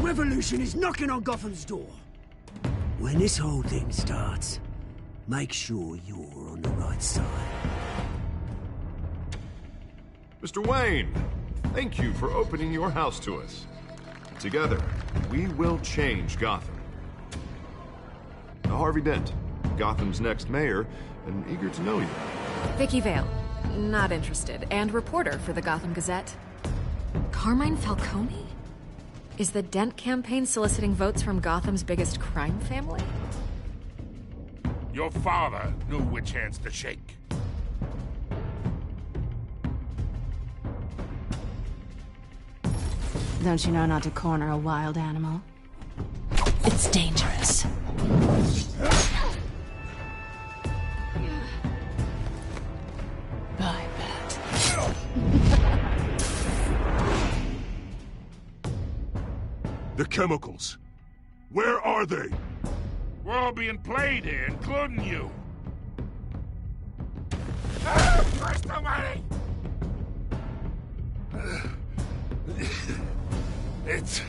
Revolution is knocking on Gotham's door. When this whole thing starts, make sure you're on the right side. Mr. Wayne, thank you for opening your house to us. Together, we will change Gotham. Harvey Dent, Gotham's next mayor, and eager to know you. Vicky Vale, not interested, and reporter for the Gotham Gazette. Carmine Falcone? Is the Dent campaign soliciting votes from Gotham's biggest crime family? Your father knew which hands to shake. Don't you know not to corner a wild animal? It's dangerous. I bet. The chemicals. Where are they? We're all being played here, including you. Where's the money? It's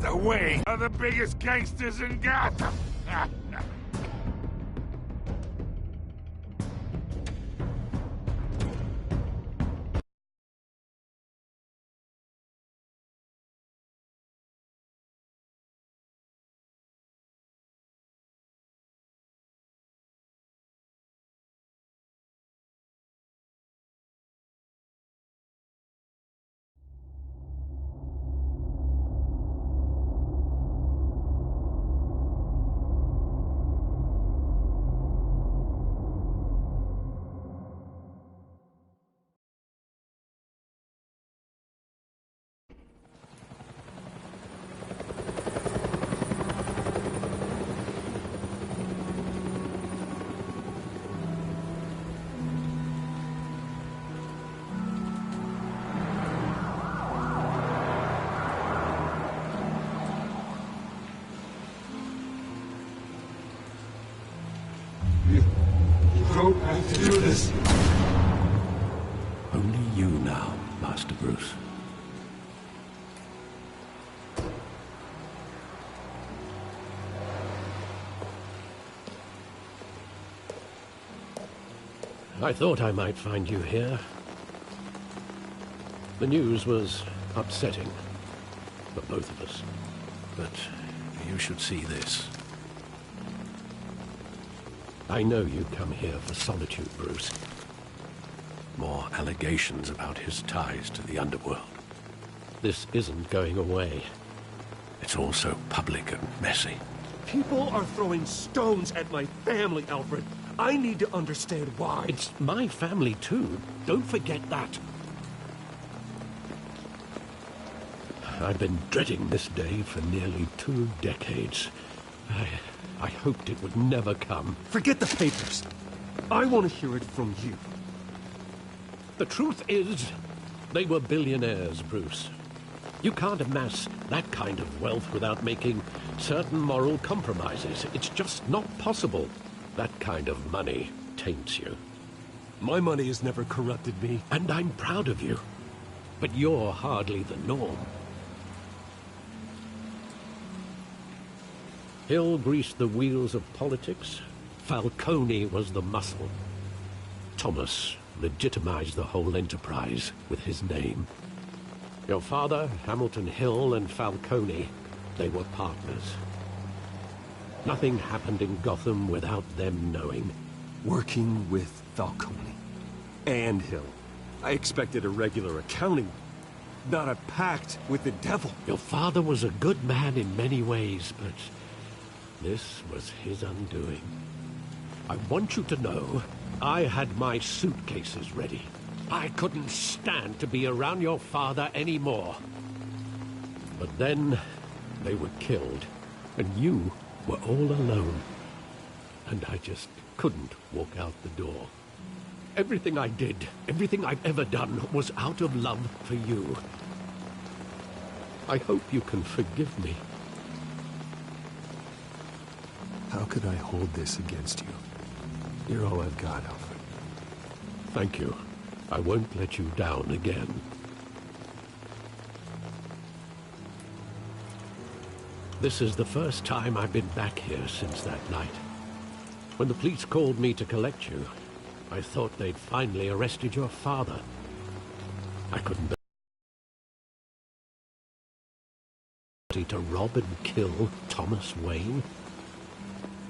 the way of the biggest gangsters in Gotham. don't have to do this. Only you now, Master Bruce. I thought I might find you here. The news was upsetting for both of us. But you should see this. I know you come here for solitude, Bruce. More allegations about his ties to the underworld. This isn't going away. It's all so public and messy. People are throwing stones at my family, Alfred. I need to understand why. It's my family, too. Don't forget that. I've been dreading this day for nearly 2 decades. I hoped it would never come. Forget the papers. I want to hear it from you. The truth is, they were billionaires, Bruce. You can't amass that kind of wealth without making certain moral compromises. It's just not possible. That kind of money taints you. My money has never corrupted me. And I'm proud of you. But you're hardly the norm. Hill greased the wheels of politics. Falcone was the muscle. Thomas legitimized the whole enterprise with his name. Your father, Hamilton Hill, and Falcone, they were partners. Nothing happened in Gotham without them knowing. Working with Falcone and Hill. I expected a regular accounting, not a pact with the devil. Your father was a good man in many ways, but this was his undoing. I want you to know, I had my suitcases ready. I couldn't stand to be around your father anymore. But then, they were killed, and you were all alone. And I just couldn't walk out the door. Everything I did, everything I've ever done, was out of love for you. I hope you can forgive me. How could I hold this against you? You're all I've got, Alfred. Thank you. I won't let you down again. This is the first time I've been back here since that night. When the police called me to collect you, I thought they'd finally arrested your father. I couldn't believe to rob and kill Thomas Wayne.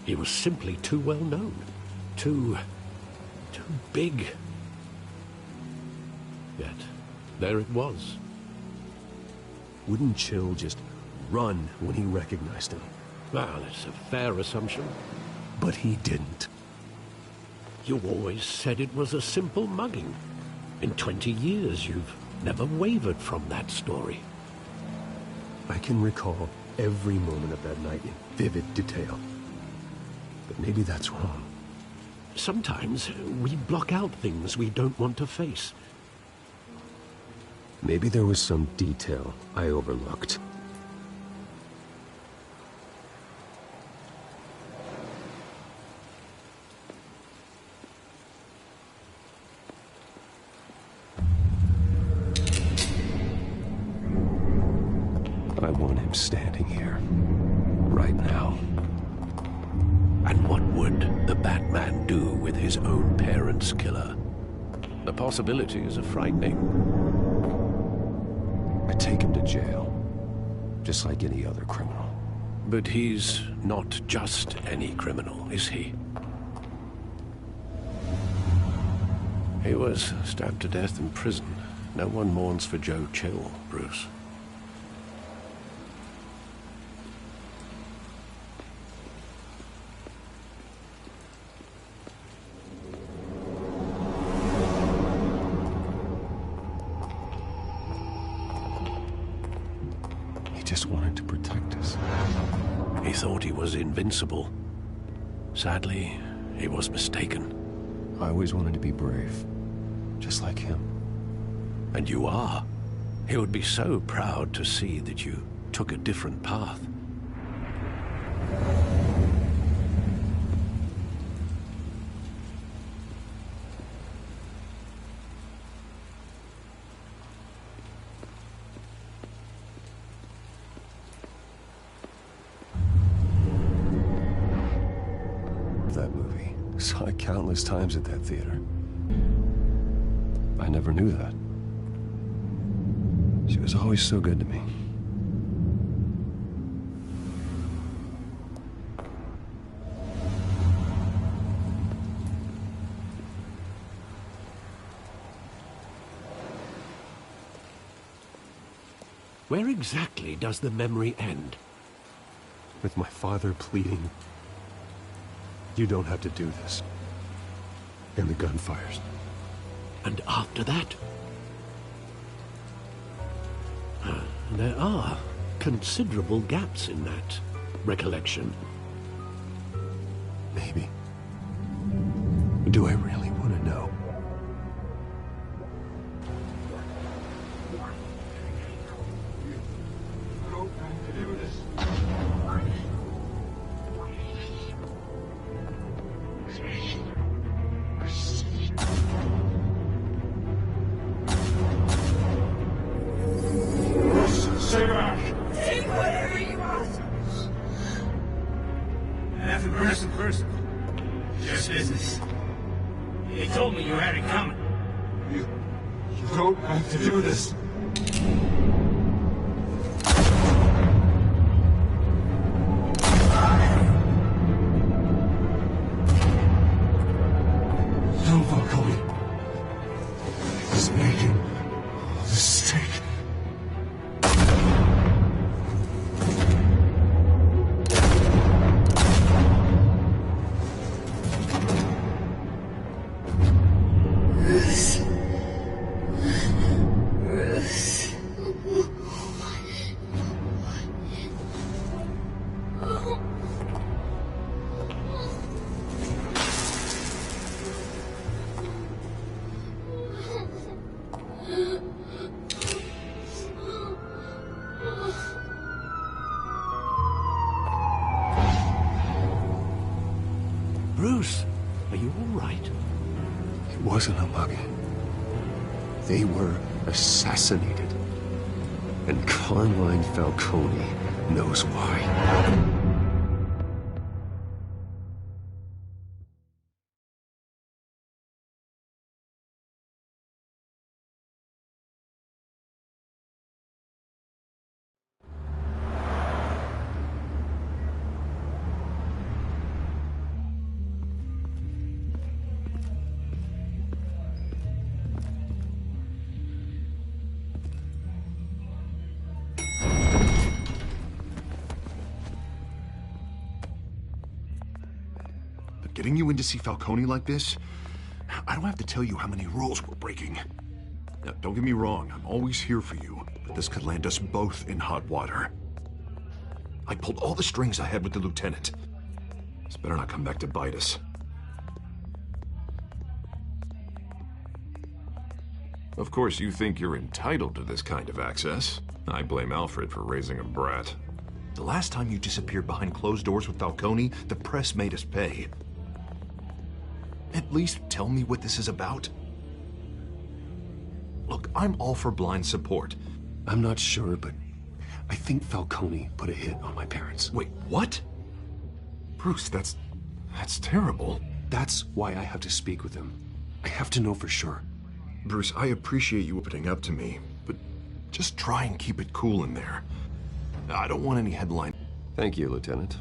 He was simply too well known. Too big. Yet, there it was. Wouldn't Chill just run when he recognized him? Well, it's a fair assumption. But he didn't. You always said it was a simple mugging. In 20 years, you've never wavered from that story. I can recall every moment of that night in vivid detail. But maybe that's wrong. Sometimes we block out things we don't want to face. Maybe there was some detail I overlooked. I want him standing here, right now. And what would the Batman do with his own parents' killer? The possibilities are frightening. I take him to jail, just like any other criminal. But he's not just any criminal, is he? He was stabbed to death in prison. No one mourns for Joe Chill, Bruce. Just wanted to protect us. He thought he was invincible. Sadly, he was mistaken. I always wanted to be brave, just like him. And you are. He would be so proud to see that you took a different path. That movie. Saw it countless times at that theater. I never knew that. She was always so good to me. Where exactly does the memory end? With my father pleading, "You don't have to do this." And the gun fires. And after that? There are considerable gaps in that recollection. Maybe. Do I really want to know? Just business. They told me you had it coming. You don't have to do this. Don't follow me. He's making a mistake. Bruce, are you all right? It wasn't a mugging. They were assassinated. And Carmine Falcone knows why. Getting you in to see Falcone like this? I don't have to tell you how many rules we're breaking. Now, don't get me wrong, I'm always here for you, but this could land us both in hot water. I pulled all the strings I had with the lieutenant. This better not come back to bite us. Of course, you think you're entitled to this kind of access. I blame Alfred for raising a brat. The last time you disappeared behind closed doors with Falcone, the press made us pay. At least tell me what this is about. Look, I'm all for blind support. I'm not sure, but I think Falcone put a hit on my parents. Wait, what? Bruce, that's terrible. That's why I have to speak with him. I have to know for sure. Bruce, I appreciate you opening up to me, but just try and keep it cool in there. I don't want any headline. Thank you, Lieutenant.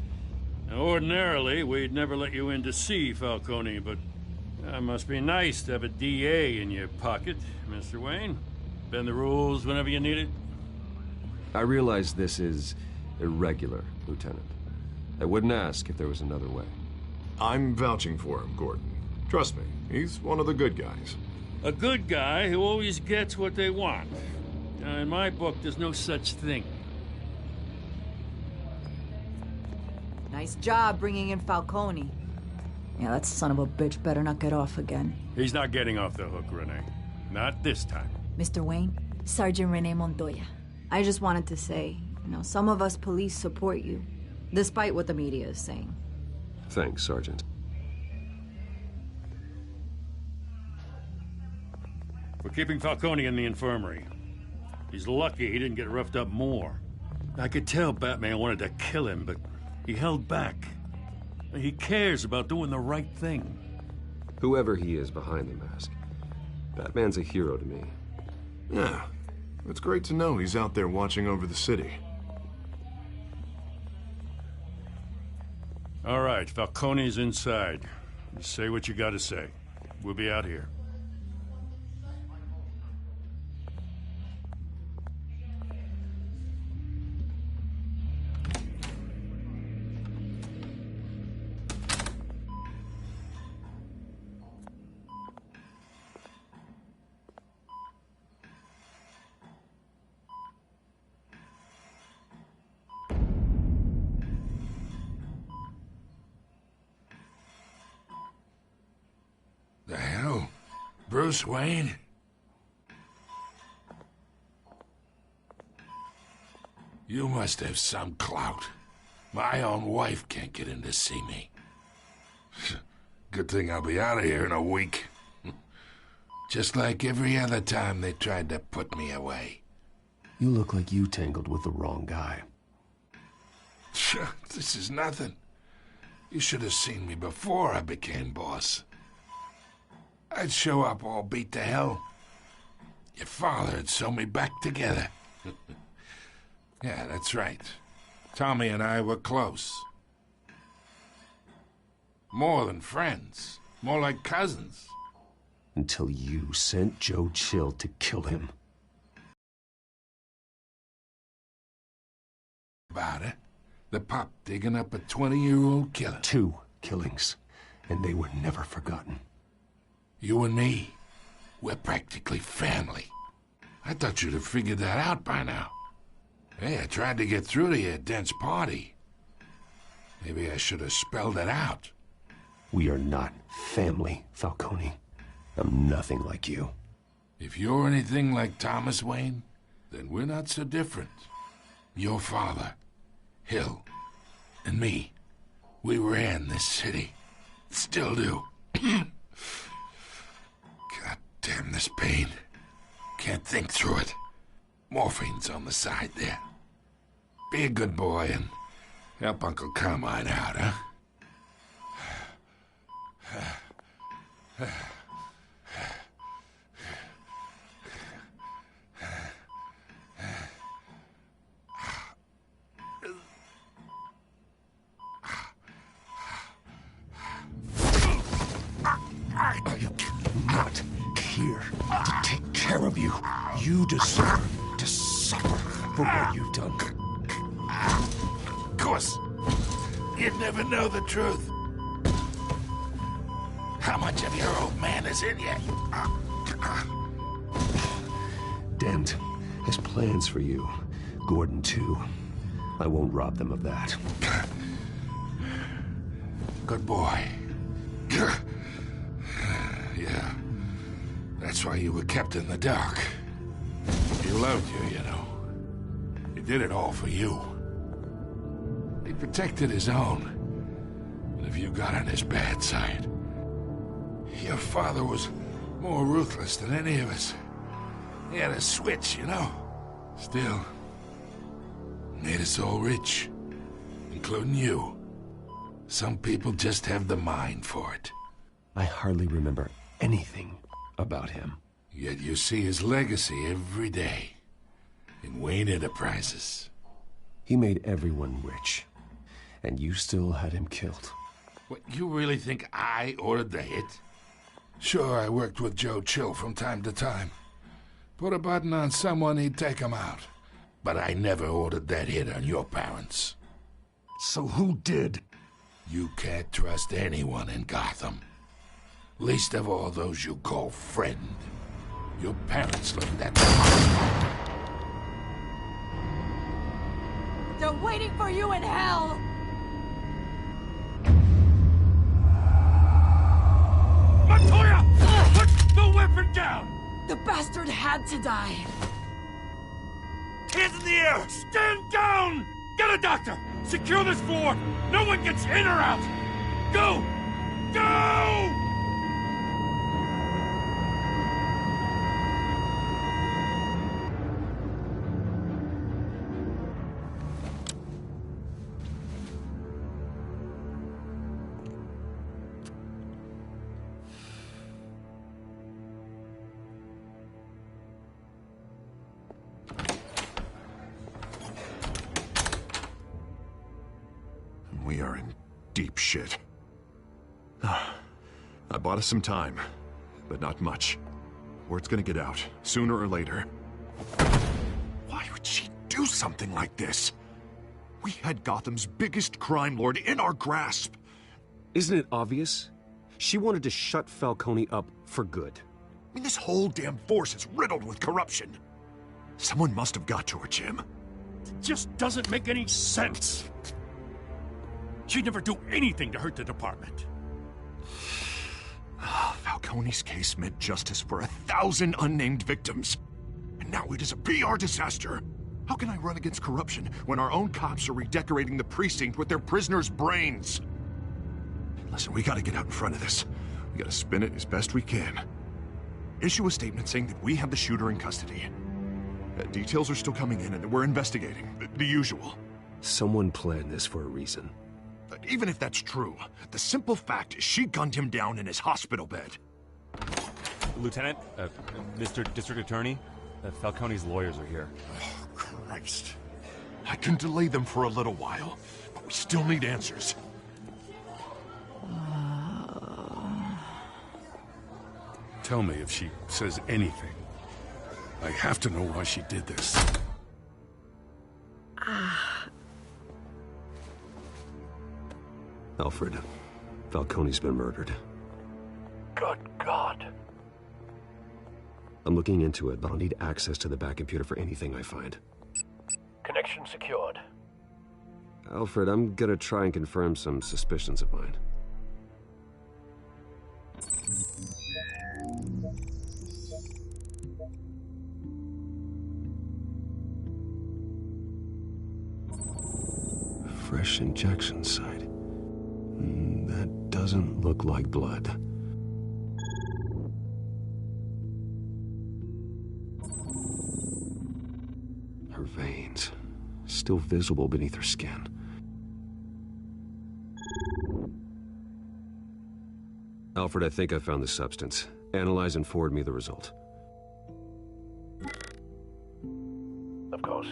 Now, ordinarily, we'd never let you in to see Falcone, but it must be nice to have a DA in your pocket, Mr. Wayne. Bend the rules whenever you need it. I realize this is irregular, Lieutenant. I wouldn't ask if there was another way. I'm vouching for him, Gordon. Trust me, he's one of the good guys. A good guy who always gets what they want. Now, in my book, there's no such thing. Nice job bringing in Falcone. Yeah, that son of a bitch better not get off again. He's not getting off the hook, Renee. Not this time. Mr. Wayne, Sergeant Renee Montoya. I just wanted to say, some of us police support you, despite what the media is saying. Thanks, Sergeant. We're keeping Falcone in the infirmary. He's lucky he didn't get roughed up more. I could tell Batman wanted to kill him, but he held back. He cares about doing the right thing. Whoever he is behind the mask, Batman's a hero to me. Yeah, it's great to know he's out there watching over the city. All right, Falcone's inside. You say what you gotta say. We'll be out here. The hell? Bruce Wayne? You must have some clout. My own wife can't get in to see me. Good thing I'll be out of here in a week. Just like every other time they tried to put me away. You look like you tangled with the wrong guy. This is nothing. You should have seen me before I became boss. I'd show up all beat to hell. Your father'd sew me back together. Yeah, that's right. Tommy and I were close. More than friends. More like cousins. Until you sent Joe Chill to kill him. About it. The pup digging up a 20-year-old killer. 2 killings, and they were never forgotten. You and me, we're practically family. I thought you'd have figured that out by now. Hey, I tried to get through to your dense party. Maybe I should have spelled it out. We are not family, Falcone. I'm nothing like you. If you're anything like Thomas Wayne, then we're not so different. Your father, Hill, and me, we ran this city. Still do. God damn this pain. Can't think through it. Morphine's on the side there. Be a good boy and help Uncle Carmine out, huh? I am not here to take care of you. You deserve to suffer for what you've done. Of course, you'd never know the truth. How much of your old man is in you? Dent has plans for you. Gordon, too. I won't rob them of that. Good boy. Yeah. That's why you were kept in the dark. He loved you, you know. He did it all for you. He protected his own. And if you got on his bad side, your father was more ruthless than any of us. He had a switch, you know. Still, made us all rich, including you. Some people just have the mind for it. I hardly remember anything about him. Yet you see his legacy every day in Wayne Enterprises. He made everyone rich, and you still had him killed. What, you really think I ordered the hit? Sure, I worked with Joe Chill from time to time. Put a button on someone, he'd take him out. But I never ordered that hit on your parents. So who did? You can't trust anyone in Gotham. Least of all those you call friend. Your parents learned that. They're waiting for you in hell! Montoya! Put the weapon down! The bastard had to die. Hands in the air! Stand down! Get a doctor! Secure this floor! No one gets in or out! Go! Go! We are in deep shit. I bought us some time, but not much. Word's gonna get out, sooner or later. Why would she do something like this? We had Gotham's biggest crime lord in our grasp. Isn't it obvious? She wanted to shut Falcone up for good. I mean, this whole damn force is riddled with corruption. Someone must have got to her, Jim. It just doesn't make any sense. She'd never do anything to hurt the department. Falcone's case meant justice for 1,000 unnamed victims. And now it is a PR disaster. How can I run against corruption when our own cops are redecorating the precinct with their prisoners' brains? Listen, we gotta get out in front of this. We gotta spin it as best we can. Issue a statement saying that we have the shooter in custody. Details are still coming in and we're investigating. The usual. Someone planned this for a reason. Even if that's true, the simple fact is she gunned him down in his hospital bed. Lieutenant, Mr. District Attorney, Falcone's lawyers are here. Oh, Christ. I can delay them for a little while, but we still need answers. Tell me if she says anything. I have to know why she did this. Alfred, Falcone's been murdered. Good God. I'm looking into it, but I'll need access to the back computer for anything I find. Connection secured. Alfred, I'm gonna try and confirm some suspicions of mine. Fresh injection site. That doesn't look like blood. veins, still visible beneath her skin. Alfred, I think I found the substance. Analyze and forward me the result. Of course.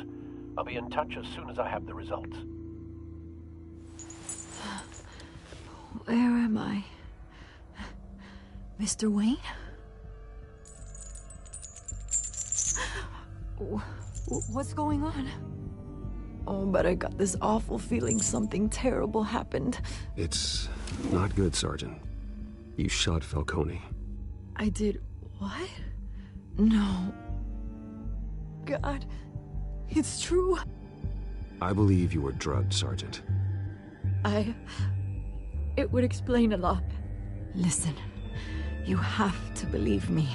I'll be in touch as soon as I have the results. Where am I? Mr. Wayne? What's going on? Oh, but I got this awful feeling something terrible happened. It's not good, Sergeant. You shot Falcone. I did what? No. God, it's true. I believe you were drugged, Sergeant. It would explain a lot. Listen, you have to believe me.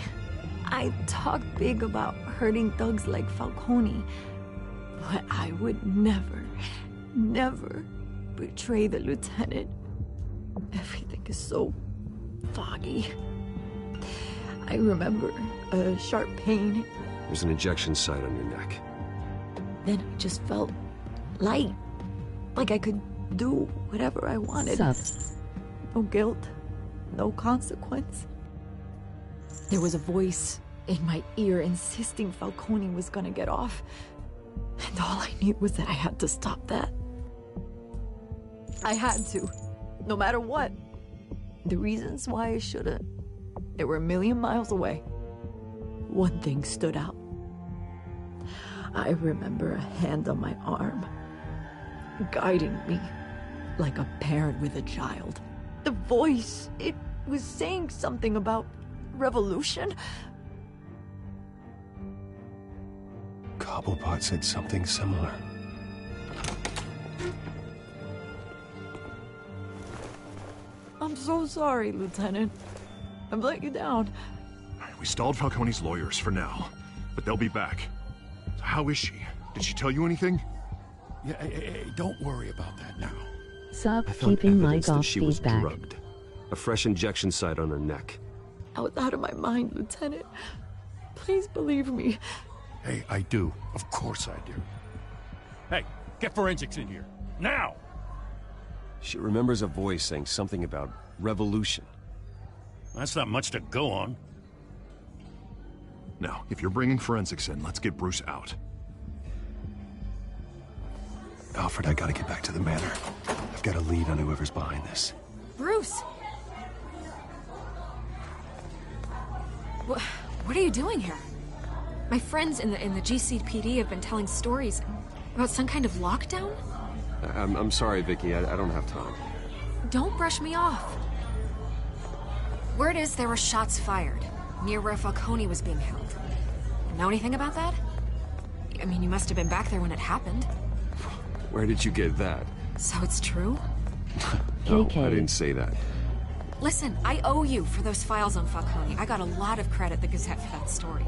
I talk big about hurting thugs like Falcone, but I would never, never betray the lieutenant. Everything is so foggy. I remember a sharp pain. There's an injection site on your neck. Then I just felt light, like I could do whatever I wanted. No guilt, no consequence. There was a voice in my ear insisting Falcone was gonna get off. And all I knew was that I had to stop that. I had to, no matter what. The reasons why I shouldn't, they were a million miles away. One thing stood out. I remember a hand on my arm, guiding me like a parent with a child. The voice, it was saying something about revolution. Cobblepot said something similar. I'm so sorry, Lieutenant. I've let you down. We stalled Falcone's lawyers for now, but they'll be back. So how is she? Did she tell you anything? Yeah, hey, don't worry about that now. I found evidence that she was drugged. A fresh injection site on her neck. I was out of my mind, Lieutenant. Please believe me. Hey, I do. Of course I do. Hey, get forensics in here. Now! She remembers a voice saying something about revolution. That's not much to go on. Now, if you're bringing forensics in, let's get Bruce out. Alfred, I gotta get back to the manor. I've got a lead on whoever's behind this. Bruce! What are you doing here? My friends in the GCPD have been telling stories about some kind of lockdown? I'm sorry, Vicky. I don't have time. Don't brush me off. Word is there were shots fired near where Falcone was being held. Know anything about that? I mean, you must have been back there when it happened. Where did you get that? So it's true? No, I didn't say that. Listen, I owe you for those files on Falcone. I got a lot of credit at the Gazette for that story.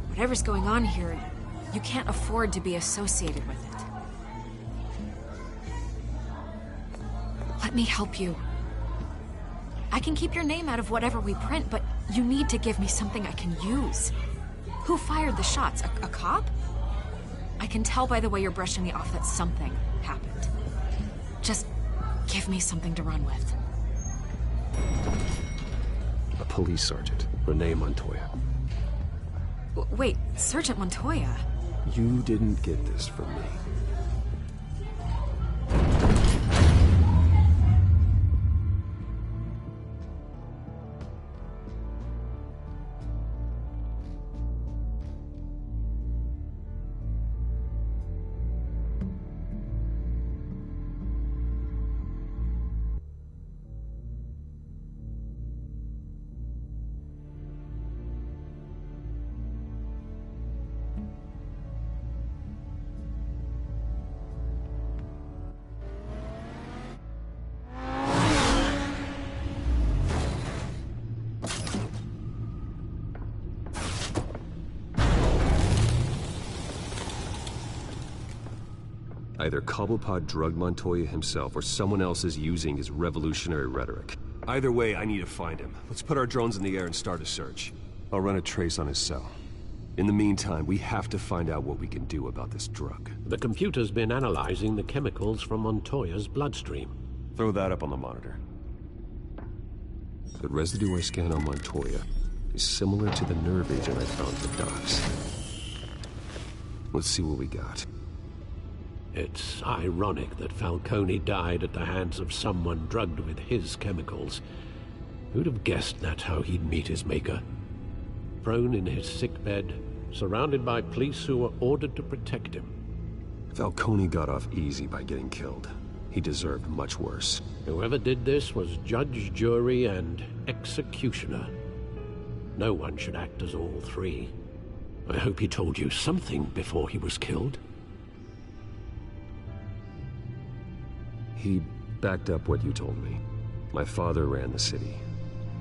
Whatever's going on here, you can't afford to be associated with it. Let me help you. I can keep your name out of whatever we print, but you need to give me something I can use. Who fired the shots? A cop? I can tell by the way you're brushing me off that something happened. Just give me something to run with. A police sergeant, Renee Montoya. Wait, Sergeant Montoya? You didn't get this from me. Either Cobblepot drugged Montoya himself, or someone else is using his revolutionary rhetoric. Either way, I need to find him. Let's put our drones in the air and start a search. I'll run a trace on his cell. In the meantime, we have to find out what we can do about this drug. The computer's been analyzing the chemicals from Montoya's bloodstream. Throw that up on the monitor. The residue I scanned on Montoya is similar to the nerve agent I found at the docks. Let's see what we got. It's ironic that Falcone died at the hands of someone drugged with his chemicals. Who'd have guessed that's how he'd meet his maker? Prone in his sickbed, surrounded by police who were ordered to protect him. Falcone got off easy by getting killed. He deserved much worse. Whoever did this was judge, jury, and executioner. No one should act as all three. I hope he told you something before he was killed. He backed up what you told me. My father ran the city,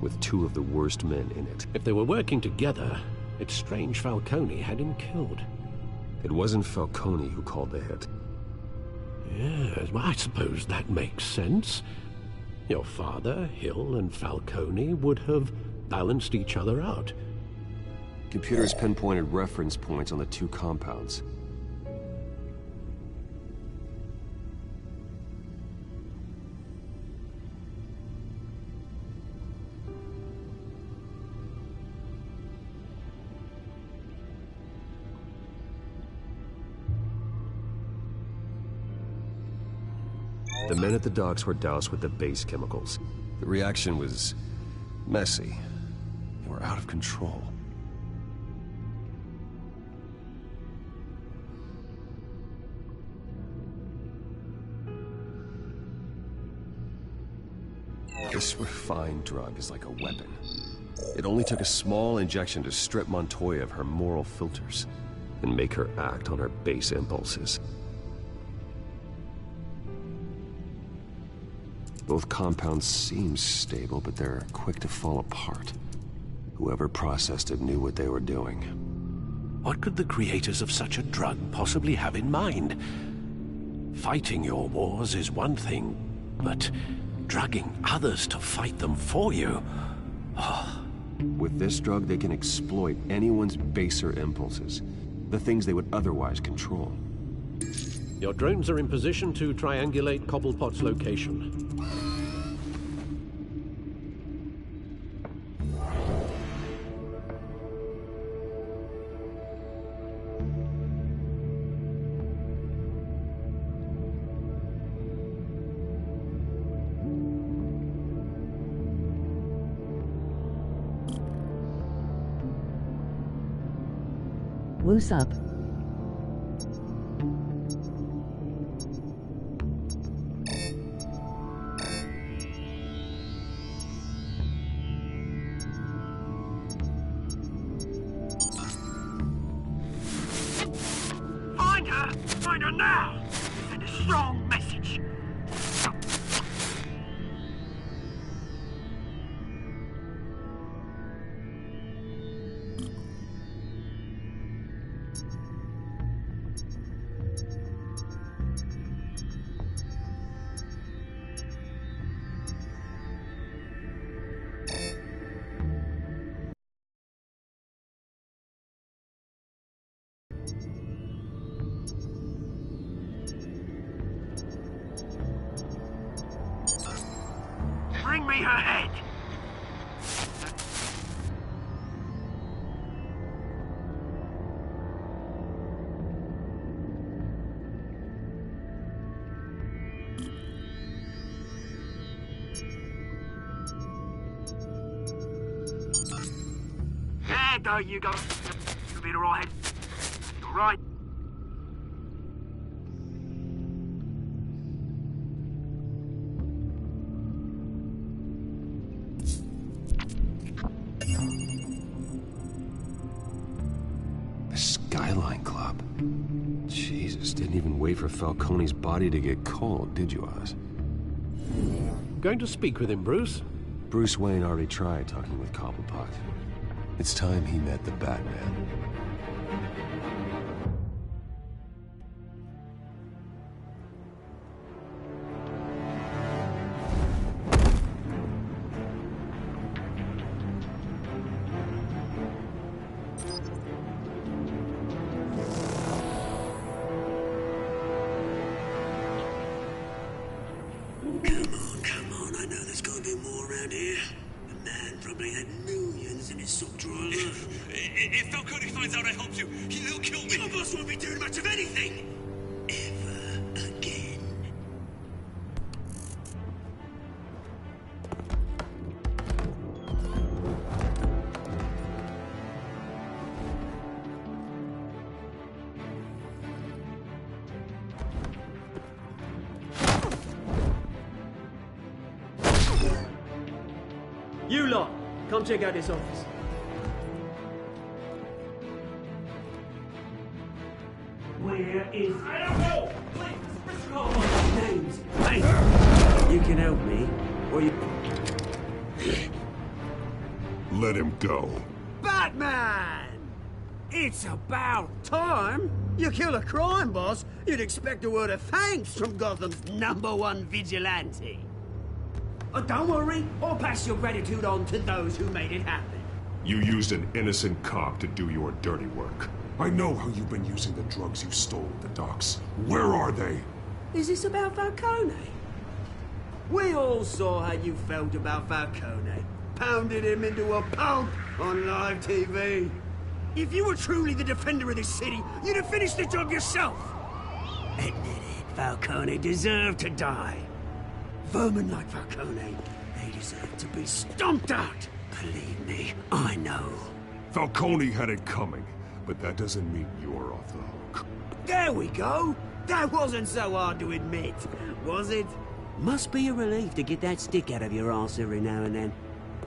with two of the worst men in it. If they were working together, it's strange Falcone had him killed. It wasn't Falcone who called the hit. Yes, well, I suppose that makes sense. Your father, Hill, and Falcone would have balanced each other out. Computers pinpointed reference points on the two compounds. The men at the docks were doused with the base chemicals. The reaction was messy. They were out of control. This refined drug is like a weapon. It only took a small injection to strip Montoya of her moral filters and make her act on her base impulses. Both compounds seem stable, but they're quick to fall apart. Whoever processed it knew what they were doing. What could the creators of such a drug possibly have in mind? Fighting your wars is one thing, but drugging others to fight them for you? Oh. With this drug, they can exploit anyone's baser impulses, the things they would otherwise control. Your drones are in position to triangulate Cobblepot's location. Loose up. Find her! Find her now! Send a strong message. Bring me her head! There you go. You'll be alright. Alright. The Skyline Club. Jesus, didn't even wait for Falcone's body to get cold, did you, Oz? Going to speak with him, Bruce? Bruce Wayne already tried talking with Cobblepot. It's time he met the Batman. If Falcone finds out I helped you, he'll kill me. Your boss won't be doing much of anything. Ever again. You lot, come check out this office. Where is... I don't know! Please, Briscoe! Names. Hey! You can help me, or you... Let him go. Batman! It's about time. You kill a crime boss, you'd expect a word of thanks from Gotham's #1 vigilante. Oh, don't worry, I'll pass your gratitude on to those who made it happen. You used an innocent cop to do your dirty work. I know how you've been using the drugs you stole at the docks. Where are they? Is this about Falcone? We all saw how you felt about Falcone. Pounded him into a pulp on live TV. If you were truly the defender of this city, you'd have finished the job yourself. Admit it, Falcone deserved to die. Vermin like Falcone, they deserve to be stomped out. Believe me, I know. Falcone had it coming, but that doesn't mean you're off the hook. There we go. That wasn't so hard to admit, was it? Must be a relief to get that stick out of your arse every now and then.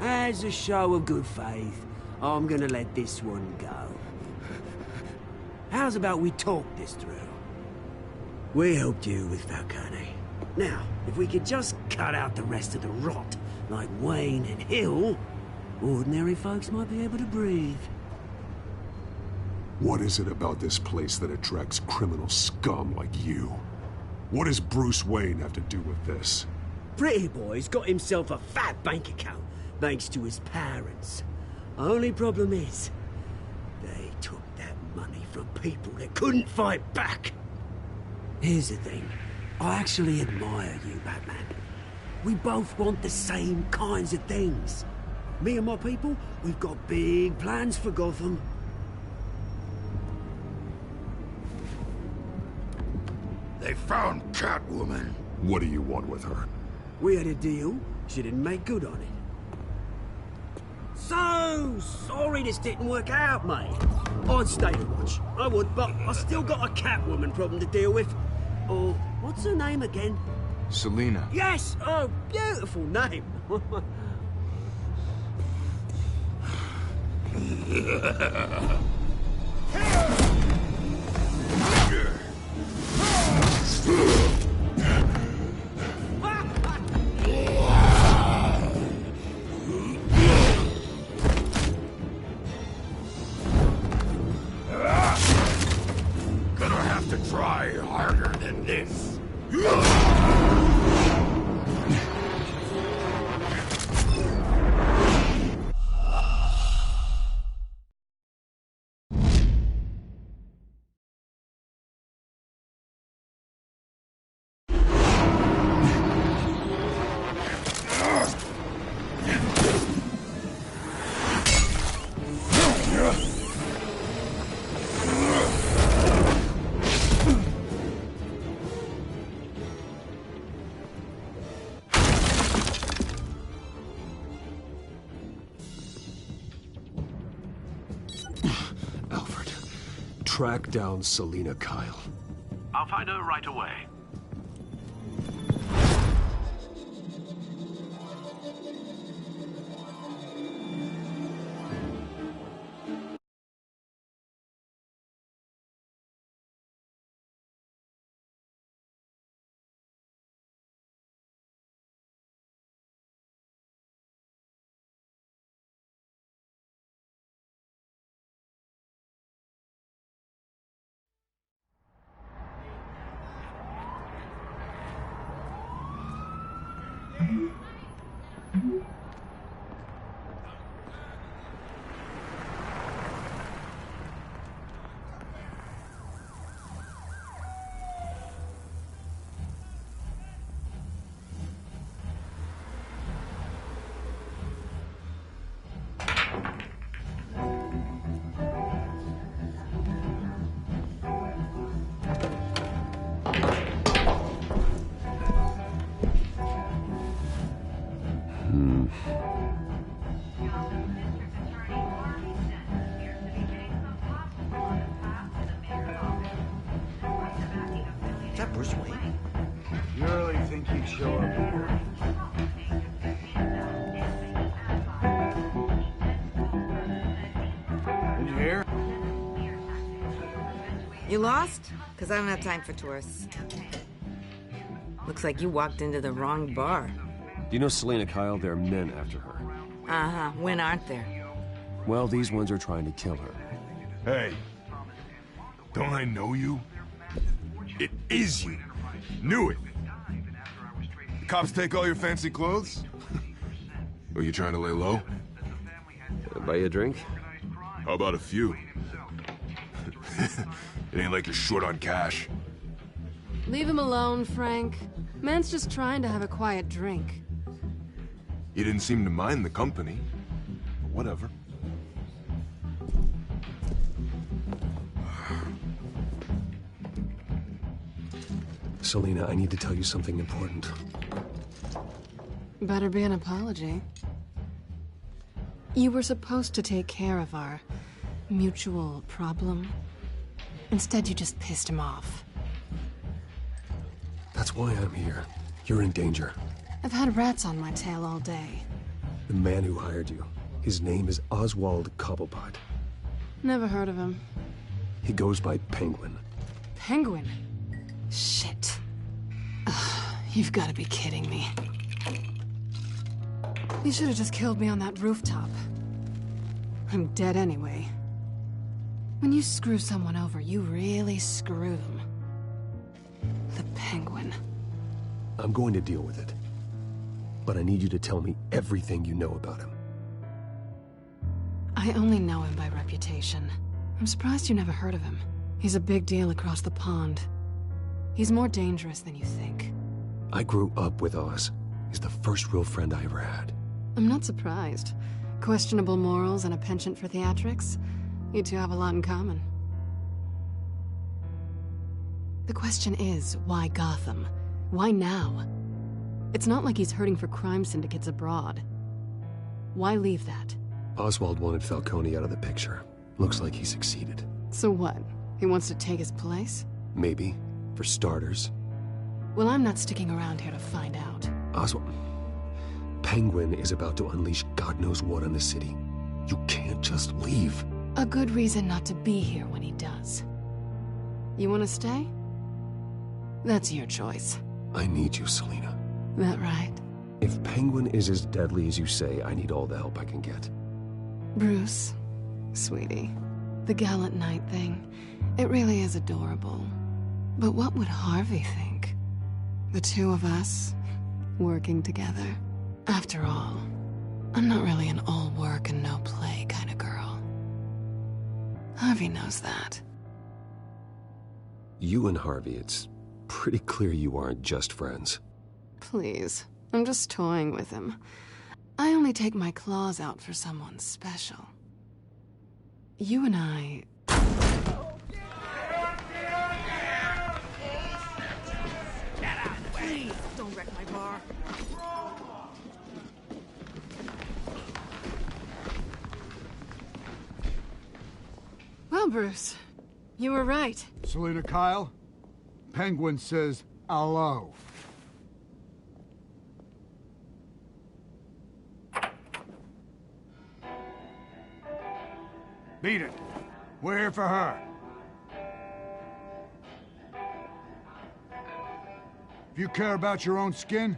As a show of good faith, I'm gonna let this one go. How's about we talk this through? We helped you with Falcone. Now, if we could just cut out the rest of the rot, like Wayne and Hill, ordinary folks might be able to breathe. What is it about this place that attracts criminal scum like you? What does Bruce Wayne have to do with this? Pretty Boy's got himself a fat bank account, thanks to his parents. Only problem is, they took that money from people that couldn't fight back. Here's the thing. I actually admire you, Batman. We both want the same kinds of things. Me and my people, we've got big plans for Gotham. They found Catwoman. What do you want with her? We had a deal. She didn't make good on it. So sorry this didn't work out, mate. I'd stay to watch. I would, but I still got a Catwoman problem to deal with. Oh, what's her name again? Selina. Yes! Oh, beautiful name. Gonna have to try harder than this. Track down Selina Kyle. I'll find her right away. Is that Bruce Wayne? You really think he'd show up here? Did you hear? You lost? Because I don't have time for tourists. Looks like you walked into the wrong bar. Do you know Selina Kyle? There are men after her. Uh-huh. When aren't there? Well, these ones are trying to kill her. Hey. Don't I know you? It is you. Knew it. The cops take all your fancy clothes? Are you trying to lay low? Can I buy you a drink? How about a few? It ain't like you're short on cash. Leave him alone, Frank. Man's just trying to have a quiet drink. You didn't seem to mind the company. But whatever. Selina, I need to tell you something important. Better be an apology. You were supposed to take care of our mutual problem. Instead, you just pissed him off. That's why I'm here. You're in danger. I've had rats on my tail all day. The man who hired you, his name is Oswald Cobblepot. Never heard of him. He goes by Penguin. Penguin? Shit. Ugh, you've got to be kidding me. You should have just killed me on that rooftop. I'm dead anyway. When you screw someone over, you really screw them. The Penguin. I'm going to deal with it. But I need you to tell me everything you know about him. I only know him by reputation. I'm surprised you never heard of him. He's a big deal across the pond. He's more dangerous than you think. I grew up with Oz. He's the first real friend I ever had. I'm not surprised. Questionable morals and a penchant for theatrics. You two have a lot in common. The question is, why Gotham? Why now? It's not like he's hurting for crime syndicates abroad. Why leave that? Oswald wanted Falcone out of the picture. Looks like he succeeded. So what? He wants to take his place? Maybe. For starters. Well, I'm not sticking around here to find out. Oswald... Penguin is about to unleash God knows what on the city. You can't just leave. A good reason not to be here when he does. You want to stay? That's your choice. I need you, Selina. That right? If Penguin is as deadly as you say, I need all the help I can get. Bruce, sweetie, the gallant knight thing, it really is adorable. But what would Harvey think? The two of us, working together. After all, I'm not really an all work and no play kind of girl. Harvey knows that. You and Harvey, it's pretty clear you aren't just friends. Please, I'm just toying with him. I only take my claws out for someone special. You and I... Please, don't wreck my bar. Well, Bruce, you were right. Selina Kyle, Penguin says hello. Beat it. We're here for her. If you care about your own skin,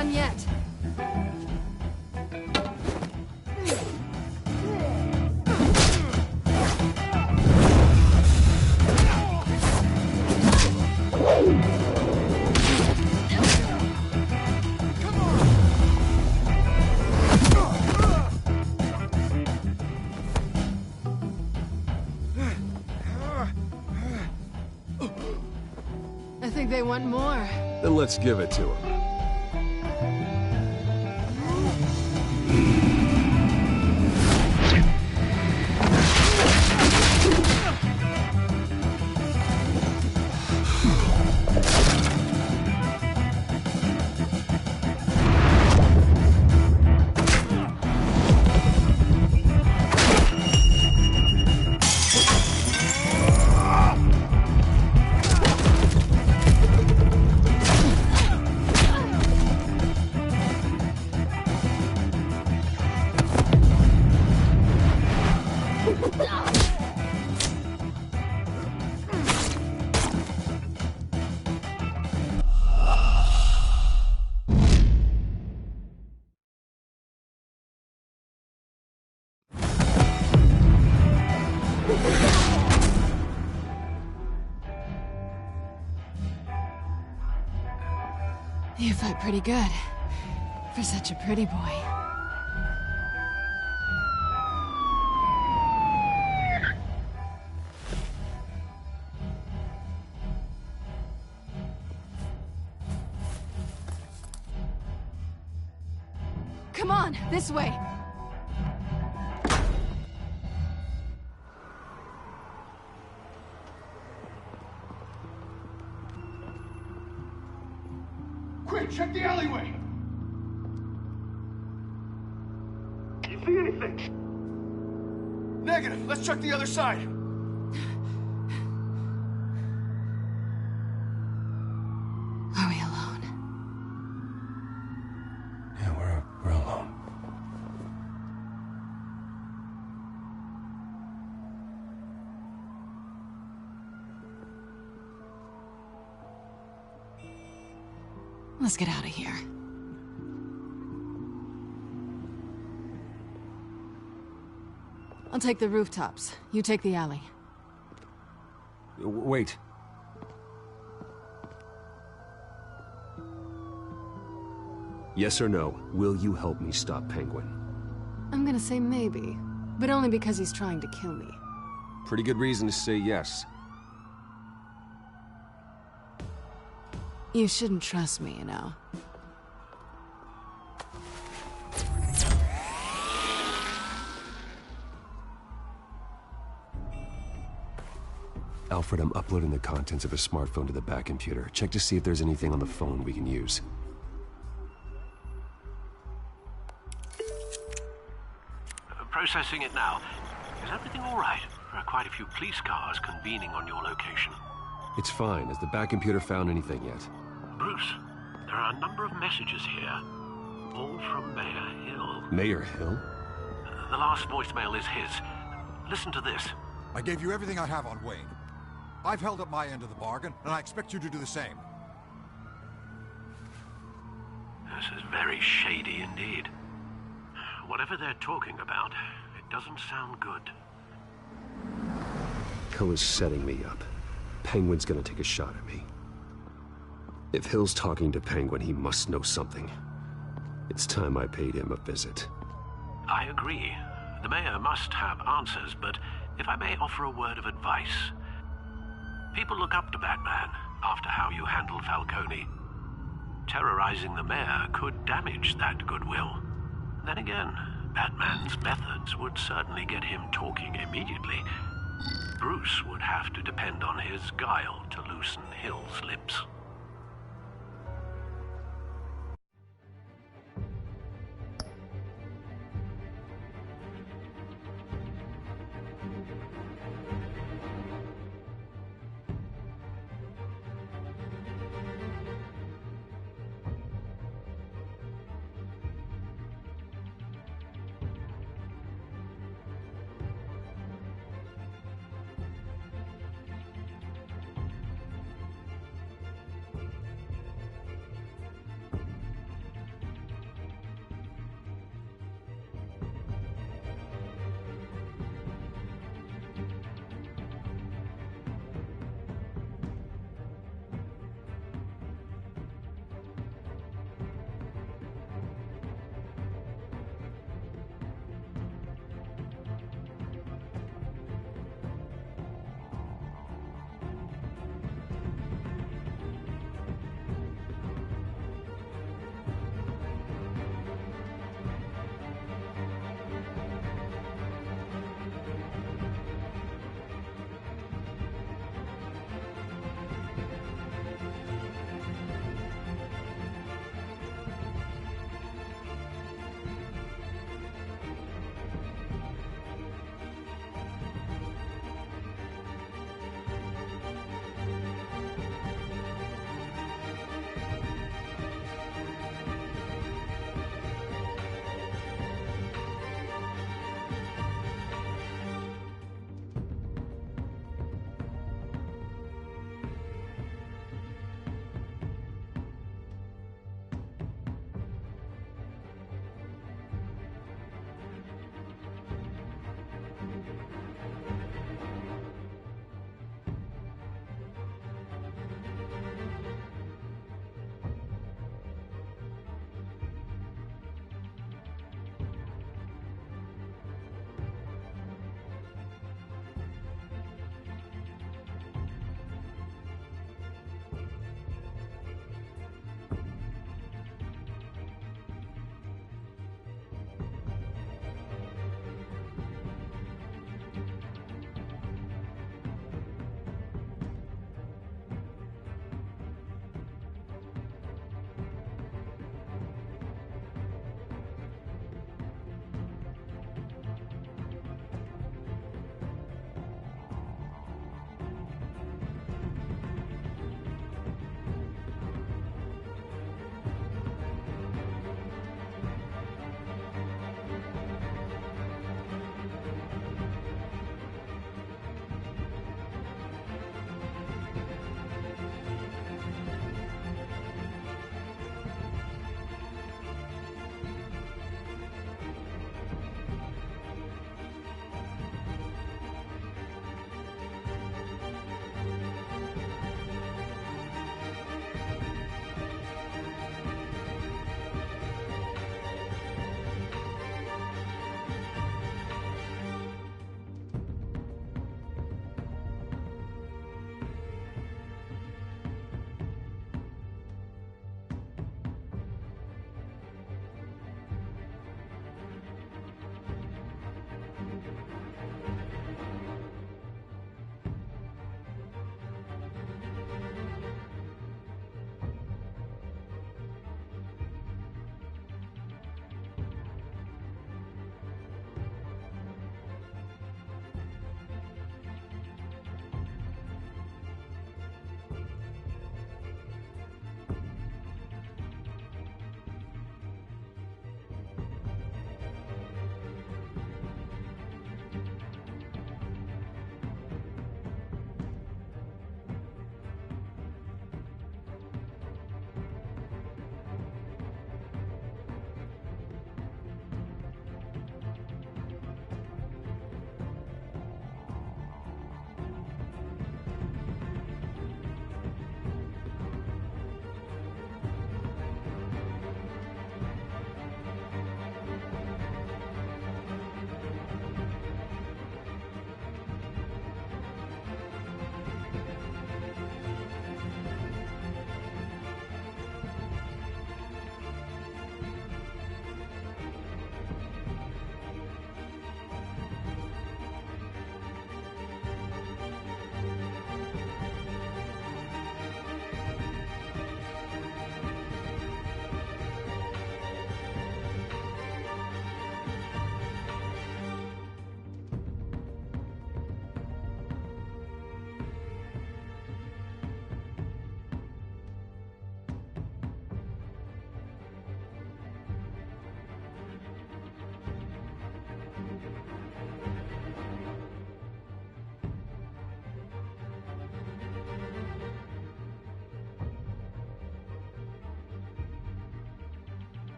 done yet. I think they want more. Then let's give it to them. You fight pretty good. For such a pretty boy. Come on, this way. Quick, check the alleyway! You see anything? Negative. Let's check the other side. Are we alone? Yeah, we're alone. Let's get out of here. I'll take the rooftops. You take the alley. Wait. Yes or no, will you help me stop Penguin? I'm gonna say maybe, but only because he's trying to kill me. Pretty good reason to say yes. You shouldn't trust me, you know. Alfred, I'm uploading the contents of a smartphone to the back computer. Check to see if there's anything on the phone we can use. Processing it now. Is everything all right? There are quite a few police cars convening on your location. It's fine. Has the back computer found anything yet? Bruce, there are a number of messages here. All from Mayor Hill. Mayor Hill? The last voicemail is his. Listen to this. I gave you everything I have on Wayne. I've held up my end of the bargain, and I expect you to do the same. This is very shady indeed. Whatever they're talking about, it doesn't sound good. Hill is setting me up. Penguin's gonna take a shot at me. If Hill's talking to Penguin, he must know something. It's time I paid him a visit. I agree. The mayor must have answers, but if I may offer a word of advice. People look up to Batman after how you handled Falcone. Terrorizing the mayor could damage that goodwill. Then again, Batman's methods would certainly get him talking immediately. Bruce would have to depend on his guile to loosen Hill's lips.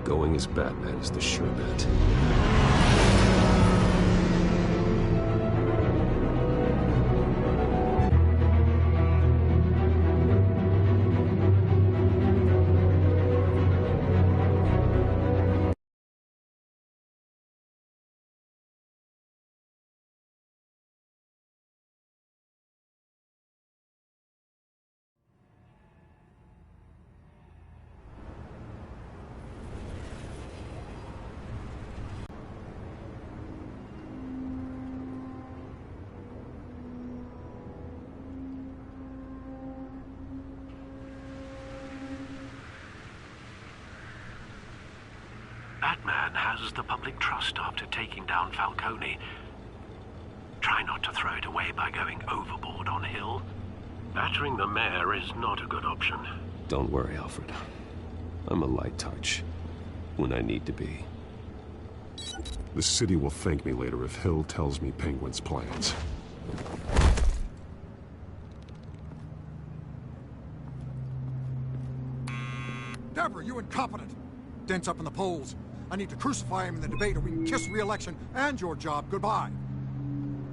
Going as Batman is the sure bet. Batman has the public trust after taking down Falcone. Try not to throw it away by going overboard on Hill. Battering the mayor is not a good option. Don't worry, Alfred. I'm a light touch when I need to be. The city will thank me later if Hill tells me Penguin's plans. Deborah, you incompetent! Dent's up in the polls. I need to crucify him in the debate or we can kiss re-election and your job goodbye.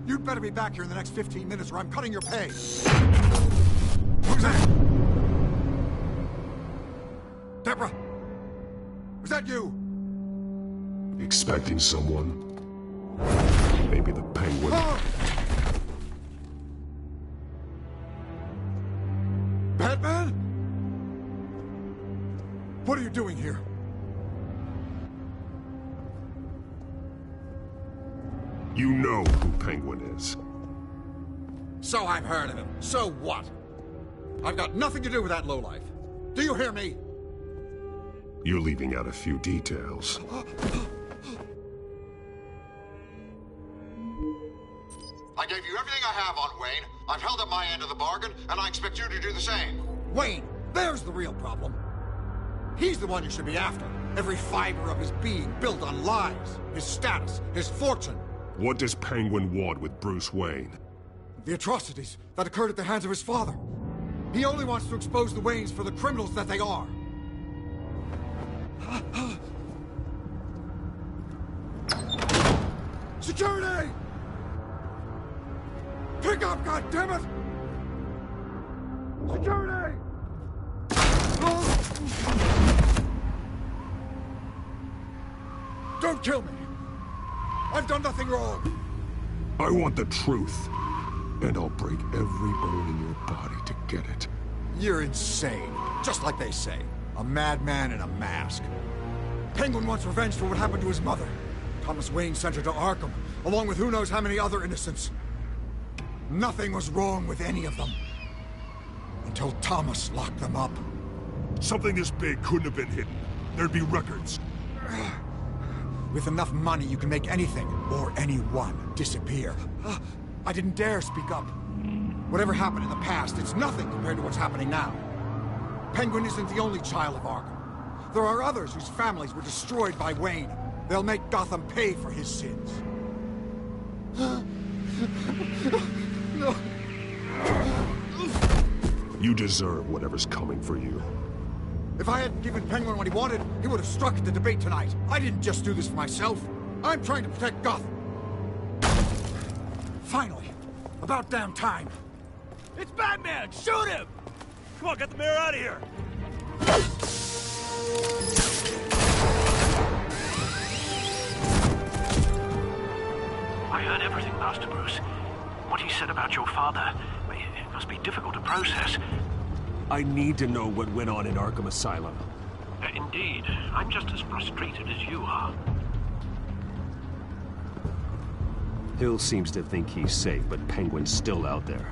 You'd better be back here in the next 15 minutes or I'm cutting your pay. Who's that? Deborah? Was that you? Expecting someone? Maybe the Penguin. Batman? What are you doing here? You know who Penguin is. So I've heard of him. So what? I've got nothing to do with that lowlife. Do you hear me? You're leaving out a few details. I gave you everything I have on Wayne. I've held up my end of the bargain, and I expect you to do the same. Wayne, there's the real problem. He's the one you should be after. Every fiber of his being built on lies, his status, his fortune. What does Penguin want with Bruce Wayne? The atrocities that occurred at the hands of his father. He only wants to expose the Waynes for the criminals that they are. Security! Pick up, goddammit! Security! Don't kill me! I've done nothing wrong! I want the truth. And I'll break every bone in your body to get it. You're insane. Just like they say. A madman in a mask. Penguin wants revenge for what happened to his mother. Thomas Wayne sent her to Arkham, along with who knows how many other innocents. Nothing was wrong with any of them. Until Thomas locked them up. Something this big couldn't have been hidden. There'd be records. With enough money, you can make anything, or anyone, disappear. I didn't dare speak up. Whatever happened in the past, it's nothing compared to what's happening now. Penguin isn't the only child of Arkham. There are others whose families were destroyed by Wayne. They'll make Gotham pay for his sins. No. You deserve whatever's coming for you. If I hadn't given Penguin what he wanted, he would have struck at the debate tonight. I didn't just do this for myself. I'm trying to protect Gotham. Finally. About damn time. It's Batman! Shoot him! Come on, get the mayor out of here! I heard everything, Master Bruce. What he said about your father, it must be difficult to process. I need to know what went on in Arkham Asylum. Indeed. I'm just as frustrated as you are. Hill seems to think he's safe, but Penguin's still out there.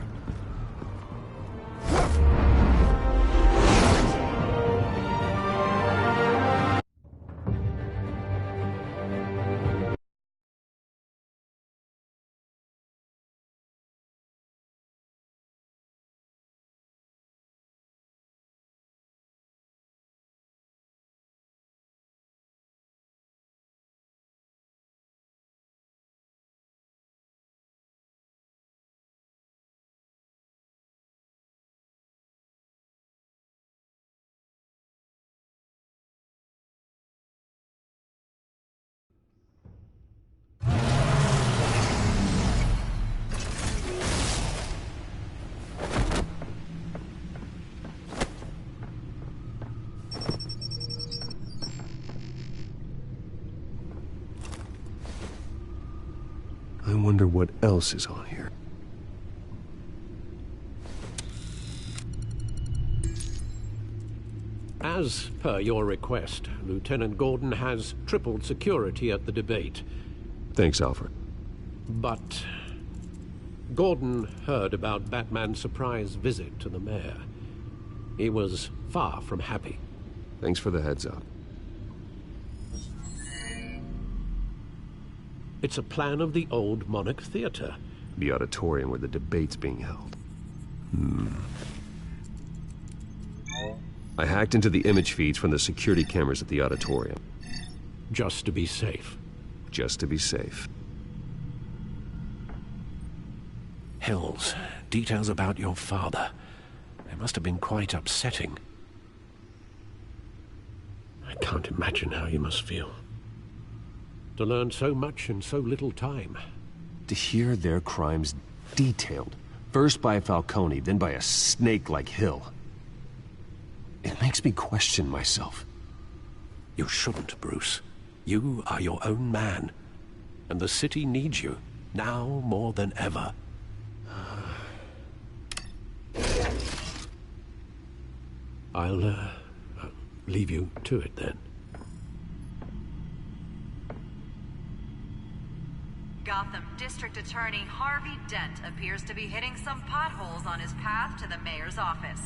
wonder what else is on here. As per your request, Lieutenant Gordon has tripled security at the debate. Thanks, Alfred. But Gordon heard about Batman's surprise visit to the mayor. He was far from happy. Thanks for the heads up. It's a plan of the old Monarch Theater. The auditorium where the debate's being held. I hacked into the image feeds from the security cameras at the auditorium. Just to be safe. Just to be safe. Hills, details about your father. They must have been quite upsetting. I can't imagine how you must feel. To learn so much in so little time. To hear their crimes detailed, first by Falcone, then by a snake like Hill. It makes me question myself. You shouldn't, Bruce. You are your own man. And the city needs you, now more than ever. I'll leave you to it then. Gotham District Attorney Harvey Dent appears to be hitting some potholes on his path to the mayor's office.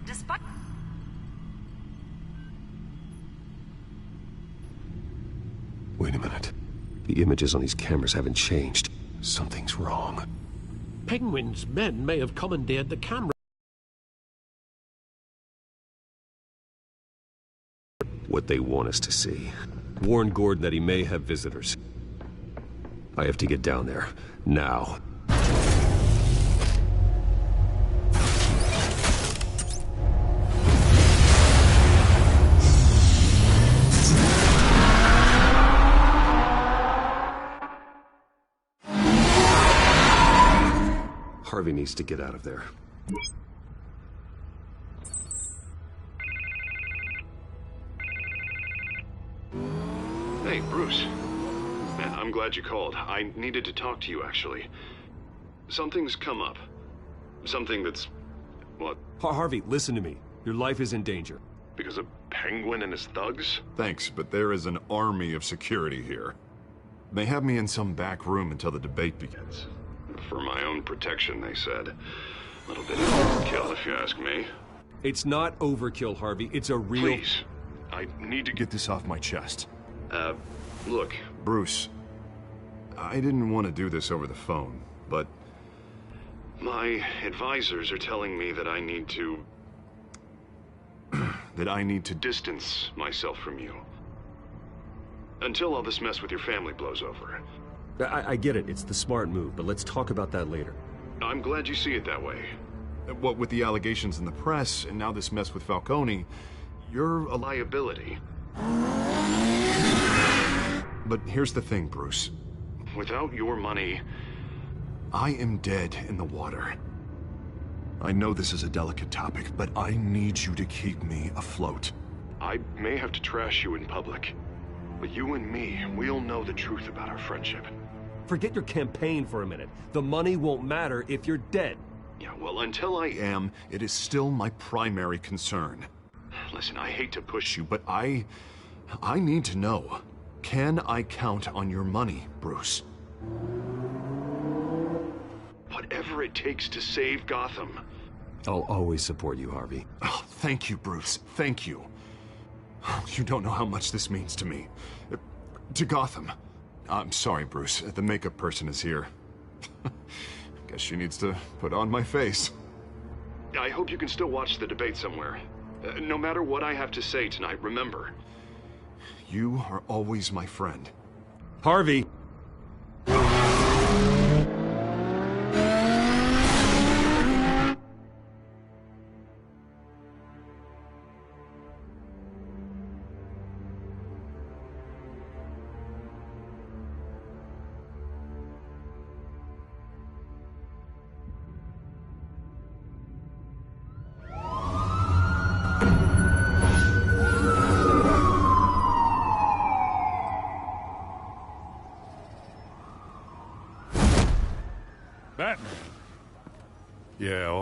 Despite... Wait a minute. The images on these cameras haven't changed. Something's wrong. Penguin's men may have commandeered the camera. What they want us to see. Warn Gordon that he may have visitors. I have to get down there. Now. Harvey needs to get out of there. Hey, Bruce. Man, I'm glad you called. I needed to talk to you, actually. Something's come up. Something that's... what? Harvey, listen to me. Your life is in danger. Because of Penguin and his thugs? Thanks, but there is an army of security here. They have me in some back room until the debate begins. For my own protection, they said. A little bit of overkill, if you ask me. It's not overkill, Harvey. It's a real... Please. I need to Get this off my chest. Look. Bruce, I didn't want to do this over the phone, but... My advisors are telling me that I need to... that I need to distance myself from you. Until all this mess with your family blows over. I get it. It's the smart move, but let's talk about that later. I'm glad you see it that way. What with the allegations in the press, and now this mess with Falcone, you're a liability. But here's the thing, Bruce. Without your money... I am dead in the water. I know this is a delicate topic, but I need you to keep me afloat. I may have to trash you in public, but you and me, we'll know the truth about our friendship. Forget your campaign for a minute. The money won't matter if you're dead. Yeah, well, until I am, it is still my primary concern. Listen, I hate to push you, but I need to know. Can I count on your money, Bruce? Whatever it takes to save Gotham. I'll always support you, Harvey. Oh, thank you, Bruce. Thank you. You don't know how much this means to me. To Gotham. I'm sorry, Bruce. The makeup person is here. Guess she needs to put on my face. I hope you can still watch the debate somewhere. No matter what I have to say tonight, remember. You are always my friend. Harvey!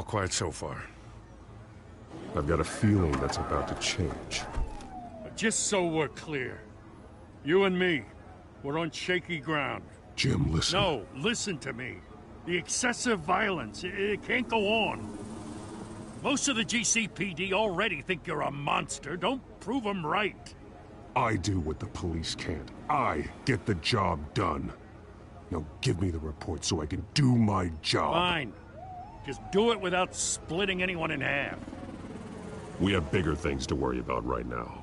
quiet so far. I've got a feeling that's about to change. Just so we're clear, you and me, we're on shaky ground. Jim, listen. No, listen to me. The excessive violence, it can't go on. Most of the GCPD already think you're a monster. Don't prove them right. I do what the police can't. I get the job done. Now give me the report so I can do my job. Fine. Just do it without splitting anyone in half. We have bigger things to worry about right now.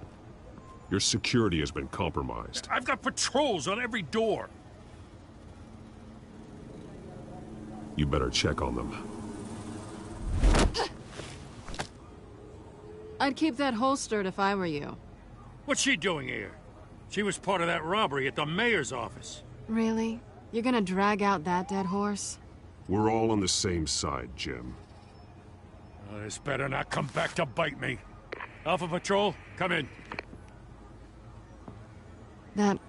Your security has been compromised. I've got patrols on every door. You better check on them. I'd keep that holstered if I were you. What's she doing here? She was part of that robbery at the mayor's office. Really? You're gonna drag out that dead horse? We're all on the same side, Jim. This better not come back to bite me. Alpha Patrol, come in. That,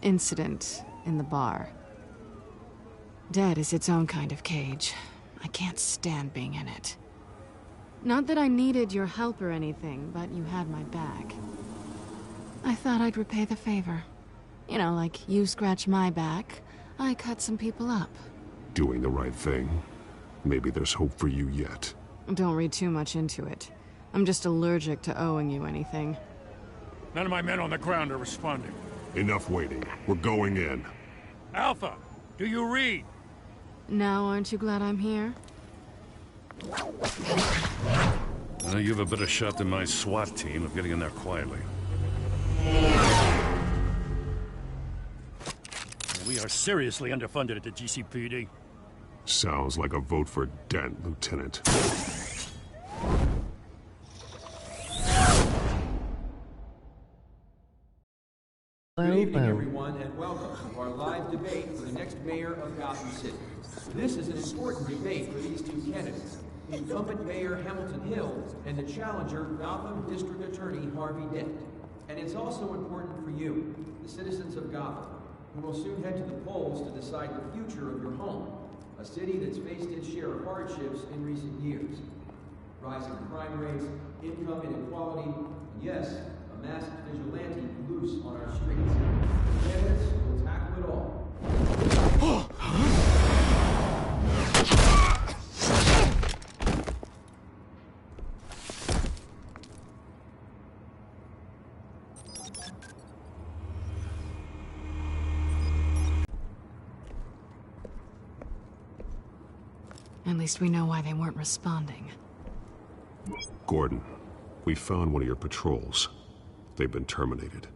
incident in the bar. Dead is its own kind of cage. I can't stand being in it. Not that I needed your help or anything, but you had my back. I thought I'd repay the favor. You know, like you scratch my back, I cut some people up. Doing the right thing. Maybe there's hope for you yet. Don't read too much into it. I'm just allergic to owing you anything. None of my men on the ground are responding. Enough waiting. We're going in. Alpha, do you read? Now aren't you glad I'm here? You have a better shot than my SWAT team of getting in there quietly. We are seriously underfunded at the GCPD. Sounds like a vote for Dent, Lieutenant. Good evening, everyone, and welcome to our live debate for the next mayor of Gotham City. This is an important debate for these two candidates, incumbent Mayor Hamilton Hill and the challenger Gotham District Attorney Harvey Dent. And it's also important for you, the citizens of Gotham, who will soon head to the polls to decide the future of your home, a city that's faced its share of hardships in recent years. Rising crime rates, income inequality, and yes, a masked vigilante loose on our streets. Candidates will tackle it all. At least we know why they weren't responding. Gordon, we found one of your patrols. They've been terminated.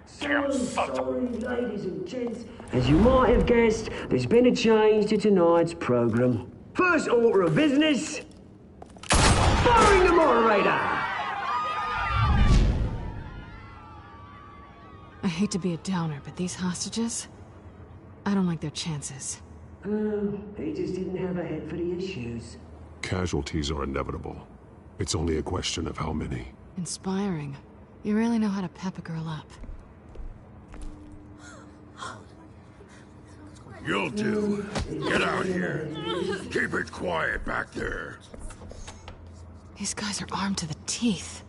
So sorry, ladies and gents. As you might have guessed, there's been a change to tonight's program. First order of business, firing the moderator! I hate to be a downer, but these hostages? I don't like their chances. He just didn't have a head for the issues. Casualties are inevitable. It's only a question of how many. Inspiring. You really know how to pep a girl up. You'll do. Get out here. Keep it quiet back there. These guys are armed to the teeth.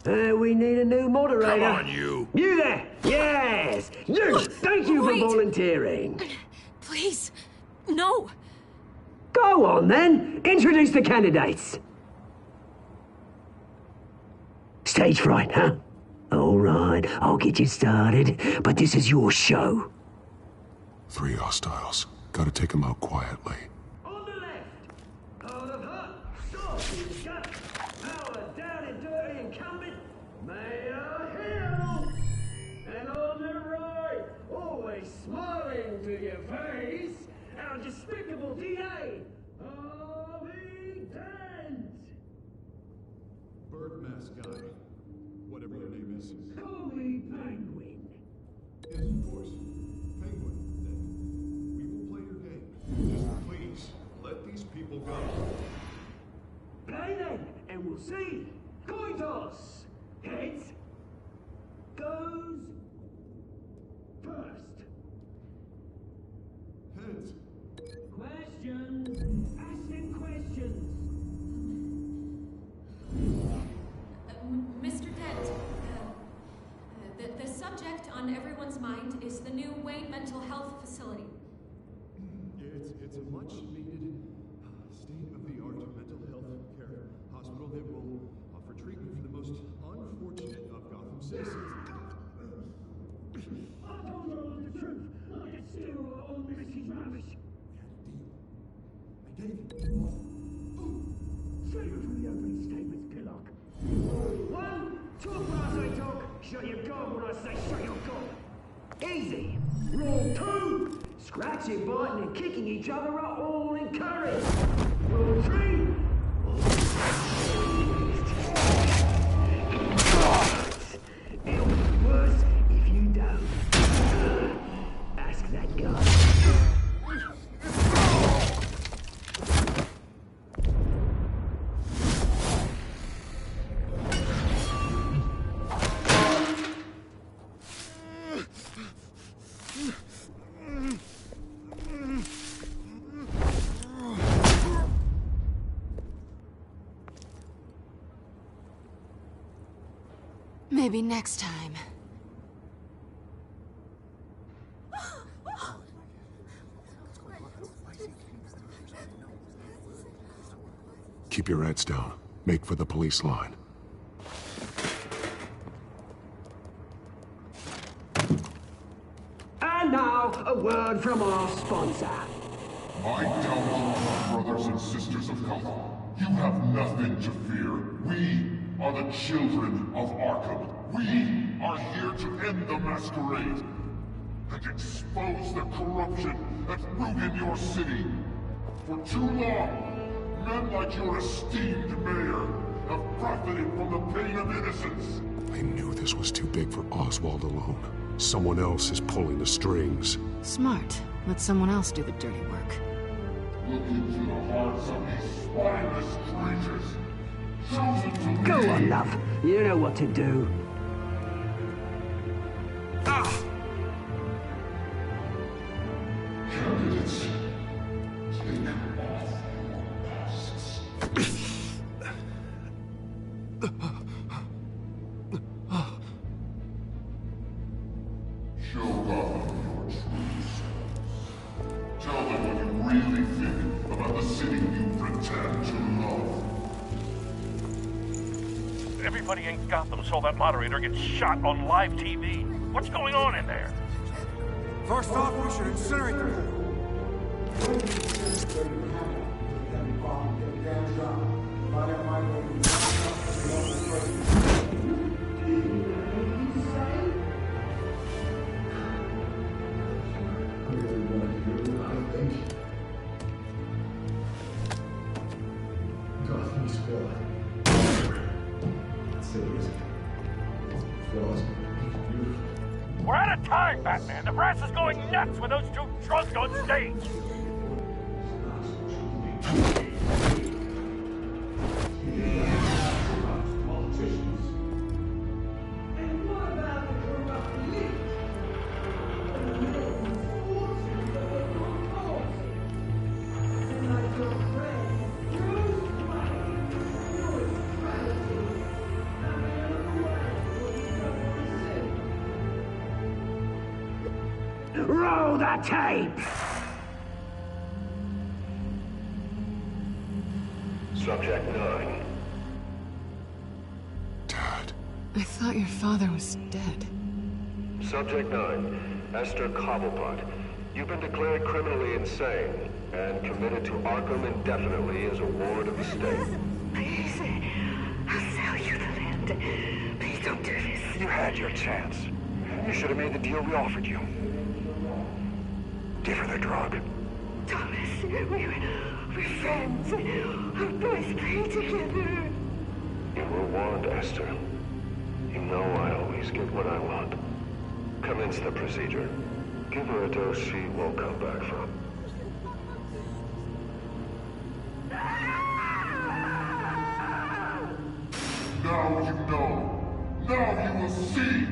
We need a new moderator. Come on, you. You there! Yes! You! Thank you for volunteering. Please, no. Go on, then. Introduce the candidates. Stage fright, huh? All right, I'll get you started, but this is your show. 3 hostiles. Gotta take them out quietly. On the left, out of her, stop his gut, power down and dirty incumbent, Mayor Hill. And on the right, always smiling to your face, our despicable DA, Harvey Dent. Bird mask guy. Whatever your name is. Call me Penguin. Yes, of course. Penguin, then. We will play your game. Just please, let these people go. Play then, and we'll see. Coin toss. Heads goes first. Heads. Well, questions. Ask them questions. Mr. Dent, the subject on everyone's mind is the new Wayne Mental Health Facility. It's a much-needed, state-of-the-art mental health care hospital that will offer treatment for the most unfortunate of Gotham citizens. I told you all the truth. I can steal all Mrs. Rubbish. I gave you. Say it from the opening statements, Pillock. 1, talk when I say talk. Shut your gob when I say shut your gob. Easy. Rule 2, scratching, biting and kicking each other are all encouraged. Rule 3, it'll be worse if you don't. Ask that guy. Maybe next time. Keep your heads down. Make for the police line. And now, a word from our sponsor. My downfall, brothers and sisters of Gotham. You have nothing to fear. We are the children of Arkham. We are here to end the masquerade and expose the corruption that rooted your city. For too long, men like your esteemed mayor have profited from the pain of innocence. I knew this was too big for Oswald alone. Someone else is pulling the strings. Smart. Let someone else do the dirty work. Look into the hearts of these spineless creatures. Chosen to Go lead. on, love. You know what to do. Candidates, take off your masks. Show Gotham your true selves. Tell them what you really think about the city you pretend to love. Everybody in Gotham saw that moderator get shot on live TV. What's going on in there? First off, we should incinerate the Gotham's fallen. We're out of time, Batman. The brass is going nuts with those two drunks on stage. Roll the tape! Subject 9. I thought your father was dead. Subject 9, Esther Cobblepot. You've been declared criminally insane and committed to Arkham indefinitely as a ward of the state. Please, I'll sell you the land. Please don't do this. You had your chance. You should have made the deal we offered you. Give her the drug. Thomas, we're friends. Our boys play together. You were warned, Esther. You know I always get what I want. Commence the procedure. Give her a dose she won't come back from. Now you know. Now you will see.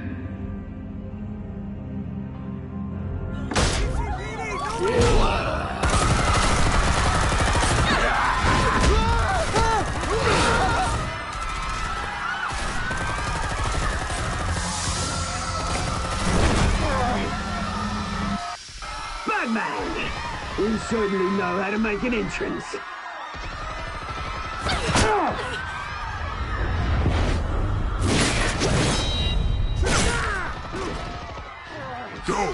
certainly know how to make an entrance. Go!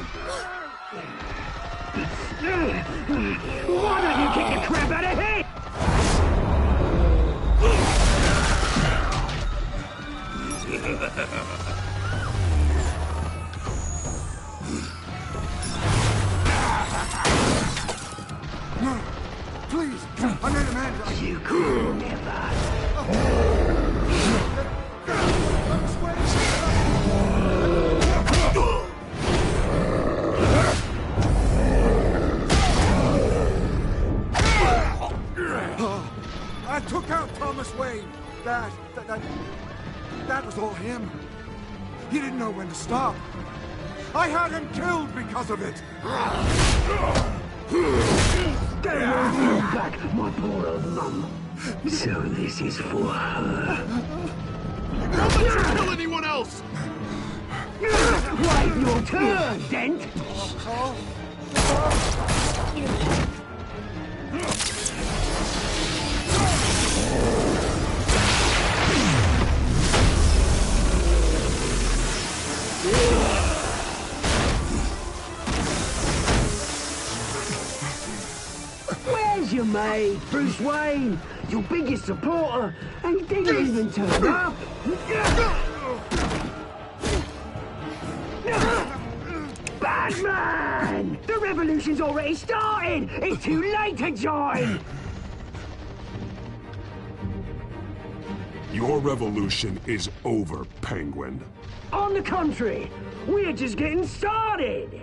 Why don't you kick the crap out of him? No! Please! I made a man! You could never. I took out Thomas Wayne. That was all him. He didn't know when to stop. I had him killed because of it. They will bring back my poor old mum. So this is for her. Don't let you kill anyone else! Wait your turn, Dent! Where's your mate, Bruce Wayne? Your biggest supporter, and he didn't even turn up. Batman! The revolution's already started! It's too late to join! Your revolution is over, Penguin. On the contrary, we're just getting started!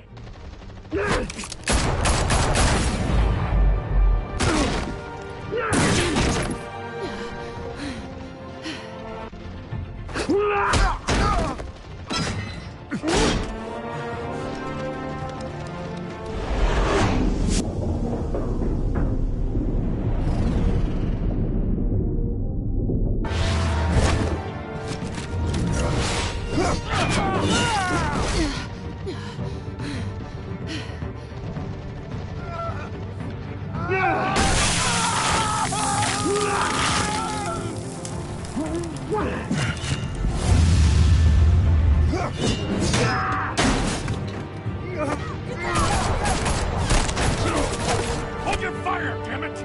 Hold your fire, damn it!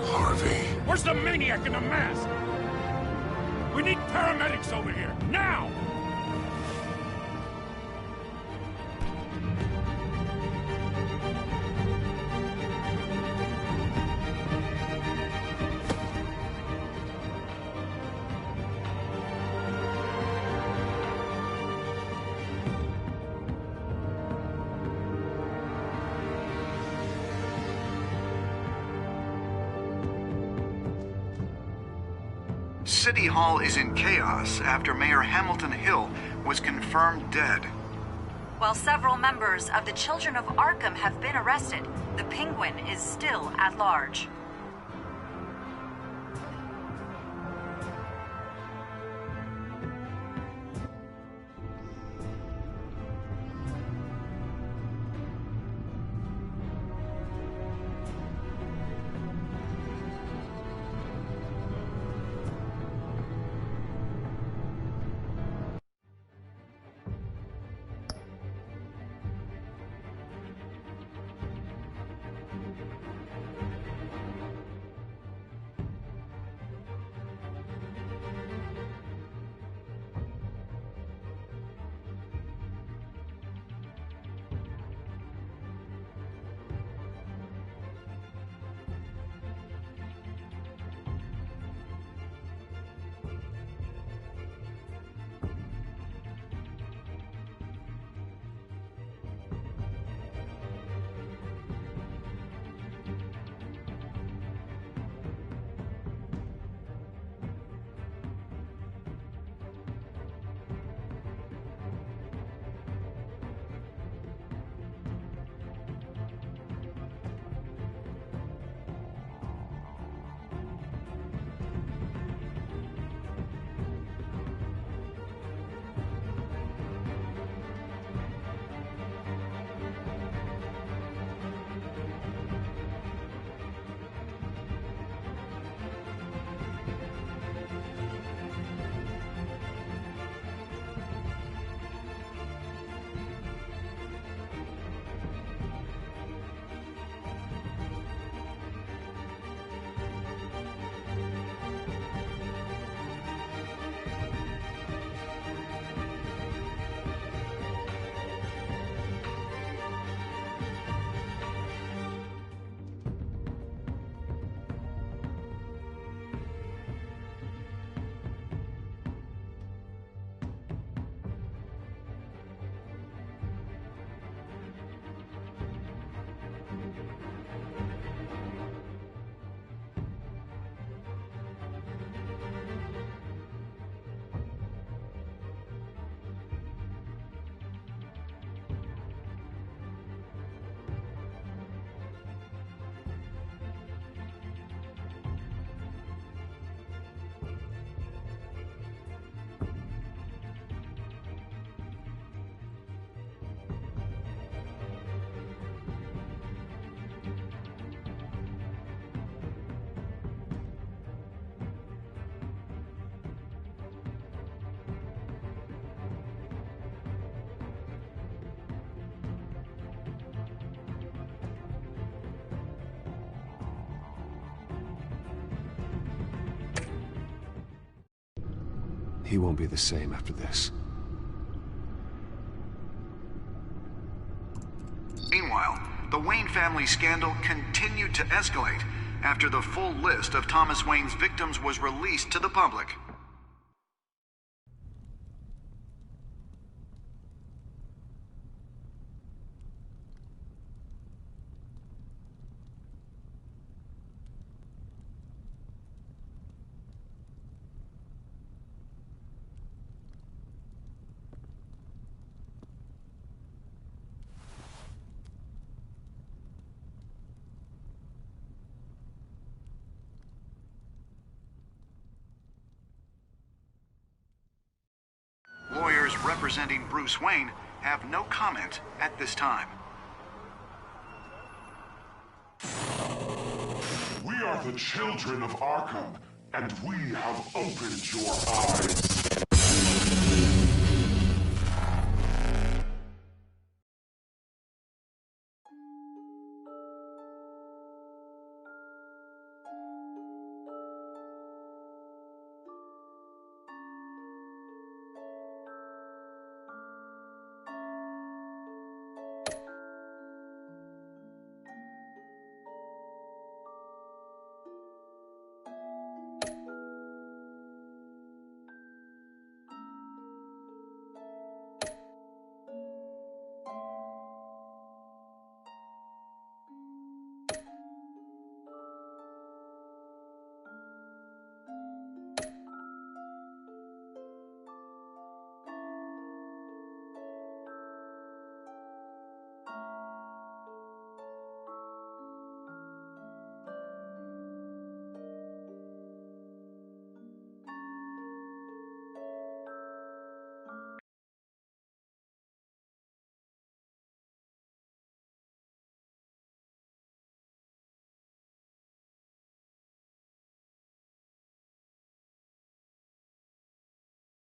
Harvey. Where's the maniac in the mask? We need paramedics over here, now! City Hall is in chaos after Mayor Hamilton Hill was confirmed dead. While several members of the Children of Arkham have been arrested, the Penguin is still at large. He won't be the same after this. Meanwhile, the Wayne family scandal continued to escalate after the full list of Thomas Wayne's victims was released to the public. Lawyers representing Bruce Wayne have no comment at this time. We are the children of Arkham, and we have opened your eyes.